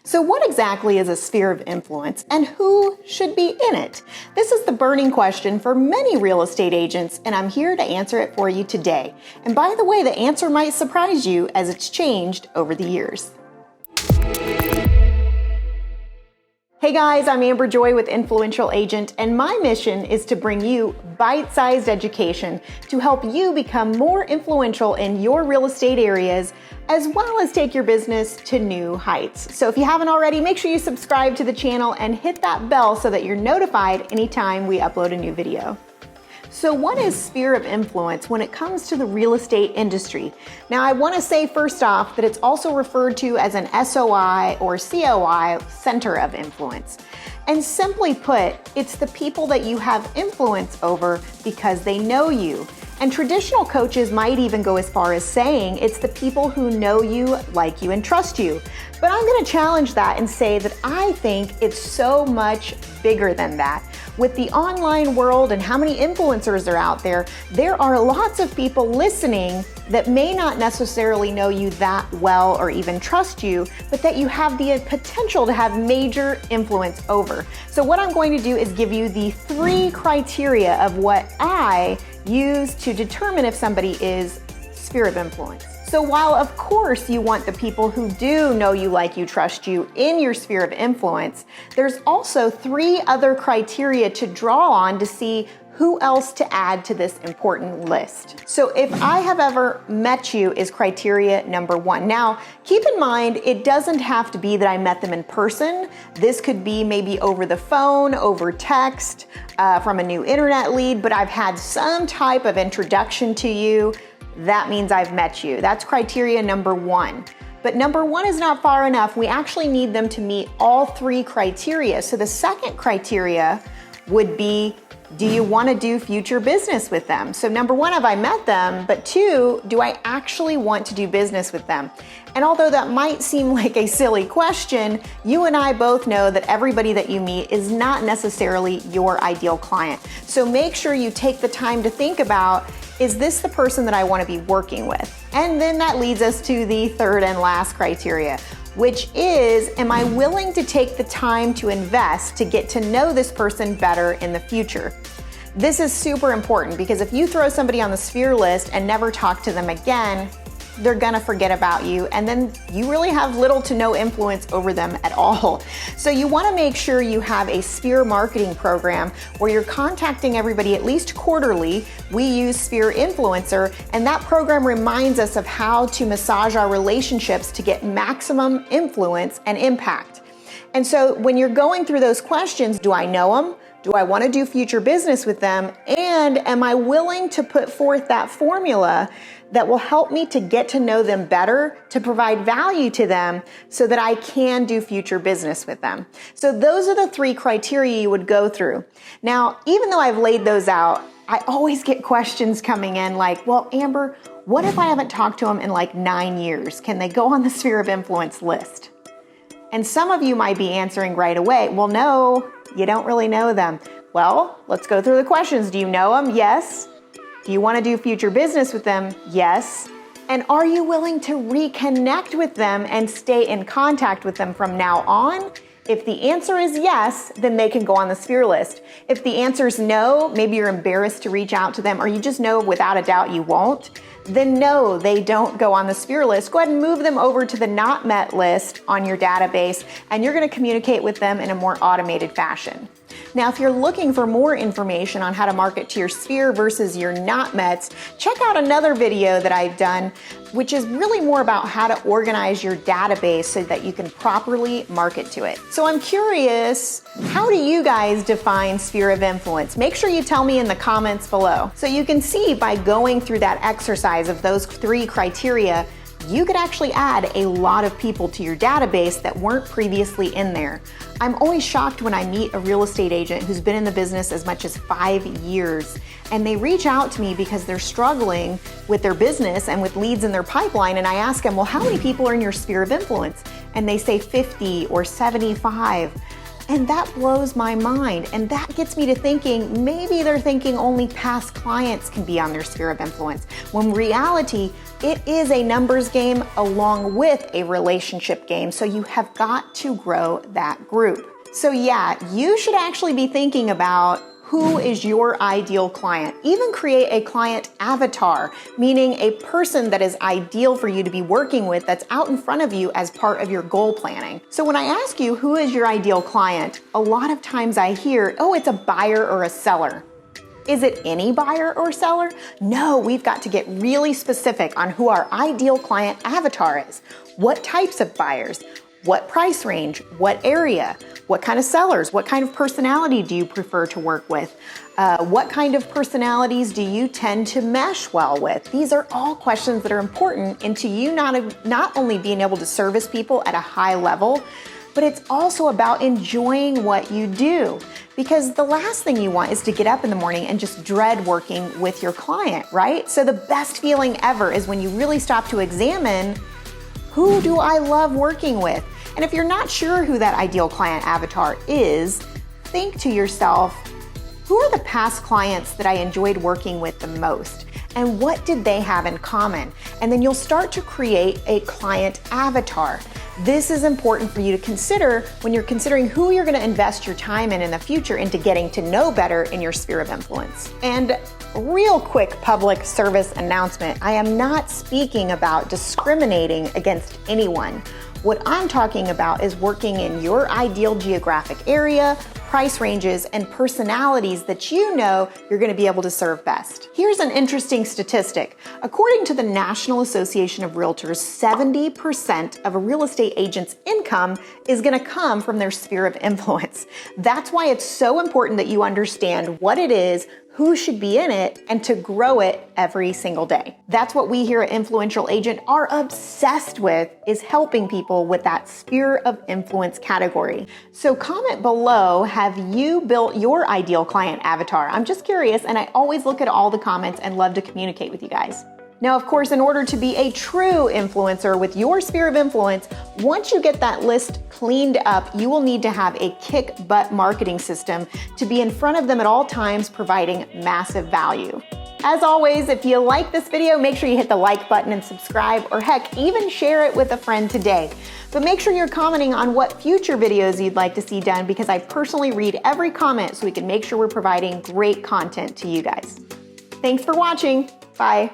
So what exactly is a sphere of influence and who should be in it? This is the burning question for many real estate agents, and I'm here to answer it for you today. And by the way, the answer might surprise you as it's changed over the years. Hey guys, I'm Amber Joy with Influentialagent, and my mission is to bring you bite-sized education to help you become more influential in your real estate areas, as well as take your business to new heights. So if you haven't already, make sure you subscribe to the channel and hit that bell so that you're notified anytime we upload a new video. So what is sphere of influence when it comes to the real estate industry? Now I want to say first off that it's also referred to as an SOI or COI, center of influence. And simply put, it's the people that you have influence over because they know you. And traditional coaches might even go as far as saying it's the people who know you, like you, and trust you. But I'm going to challenge that and say that I think it's so much bigger than that. With the online world and how many influencers are out there, there are lots of people listening that may not necessarily know you that well or even trust you, but that you have the potential to have major influence over. So what I'm going to do is give you the 3 criteria of what I use to determine if somebody is sphere of influence. So while of course you want the people who do know you, like you, trust you in your sphere of influence, there's also 3 other criteria to draw on to see who else to add to this important list. So if I have ever met you is criteria number 1. Now, keep in mind, it doesn't have to be that I met them in person. This could be maybe over the phone, over text, from a new internet lead, but I've had some type of introduction to you. That means I've met you. That's criteria number 1. But number 1 is not far enough. We actually need them to meet all 3 criteria. So the second criteria would be, do you want to do future business with them? So number 1, have I met them? But 2, do I actually want to do business with them? And although that might seem like a silly question, you and I both know that everybody that you meet is not necessarily your ideal client. So make sure you take the time to think about, is this the person that I want to be working with? And then that leads us to the 3rd and last criteria, which is, am I willing to take the time to invest to get to know this person better in the future? This is super important because if you throw somebody on the sphere list and never talk to them again, they're gonna forget about you, and then you really have little to no influence over them at all. So you wanna make sure you have a sphere marketing program where you're contacting everybody at least quarterly. We use Sphere Influencer, and that program reminds us of how to massage our relationships to get maximum influence and impact. And so when you're going through those questions, do I know them? Do I want to do future business with them? And am I willing to put forth that formula that will help me to get to know them better, to provide value to them so that I can do future business with them? So those are the 3 criteria you would go through. Now, even though I've laid those out, I always get questions coming in like, well, Amber, what if I haven't talked to them in like 9 years? Can they go on the sphere of influence list? And some of you might be answering right away, well, no, you don't really know them. Well, let's go through the questions. Do you know them? Yes. Do you want to do future business with them? Yes. And are you willing to reconnect with them and stay in contact with them from now on? If the answer is yes, then they can go on the sphere list. If the answer is no, maybe you're embarrassed to reach out to them, or you just know without a doubt you won't, then no, they don't go on the sphere list. Go ahead and move them over to the not met list on your database, and you're going to communicate with them in a more automated fashion. Now, if you're looking for more information on how to market to your sphere versus your not mets, check out another video that I've done, which is really more about how to organize your database so that you can properly market to it. So I'm curious, how do you guys define sphere of influence? Make sure you tell me in the comments below. So you can see by going through that exercise of those 3 criteria, you could actually add a lot of people to your database that weren't previously in there. I'm always shocked when I meet a real estate agent who's been in the business as much as 5 years, and they reach out to me because they're struggling with their business and with leads in their pipeline, and I ask them, well, how many people are in your sphere of influence? And they say 50 or 75. And that blows my mind. And that gets me to thinking maybe they're thinking only past clients can be on their sphere of influence, when in reality, it is a numbers game along with a relationship game. So you have got to grow that group. So yeah, you should actually be thinking about who is your ideal client. Even create a client avatar, meaning a person that is ideal for you to be working with that's out in front of you as part of your goal planning. So when I ask you who is your ideal client, a lot of times I hear, oh, it's a buyer or a seller. Is it any buyer or seller? No, we've got to get really specific on who our ideal client avatar is. What types of buyers? What price range? What area? What kind of sellers? What kind of personality do you prefer to work with? What kind of personalities do you tend to mesh well with? These are all questions that are important into you not only being able to service people at a high level, but it's also about enjoying what you do. Because the last thing you want is to get up in the morning and just dread working with your client, right? So the best feeling ever is when you really stop to examine, who do I love working with? And if you're not sure who that ideal client avatar is, think to yourself, who are the past clients that I enjoyed working with the most? And what did they have in common? And then you'll start to create a client avatar. This is important for you to consider when you're considering who you're going to invest your time in the future into getting to know better in your sphere of influence. And real quick public service announcement, I am not speaking about discriminating against anyone. What I'm talking about is working in your ideal geographic area, price ranges, and personalities that you know you're going to be able to serve best. Here's an interesting statistic. According to the National Association of Realtors, 70% of a real estate agent's income is going to come from their sphere of influence. That's why it's so important that you understand what it is, who should be in it, and to grow it every single day. That's what we here at Influential Agent are obsessed with, is helping people with that sphere of influence category. So comment below, have you built your ideal client avatar? I'm just curious, and I always look at all the comments and love to communicate with you guys. Now, of course, in order to be a true influencer with your sphere of influence, once you get that list cleaned up, you will need to have a kick-butt marketing system to be in front of them at all times, providing massive value. As always, if you like this video, make sure you hit the like button and subscribe, or heck, even share it with a friend today. But make sure you're commenting on what future videos you'd like to see done, because I personally read every comment so we can make sure we're providing great content to you guys. Thanks for watching. Bye.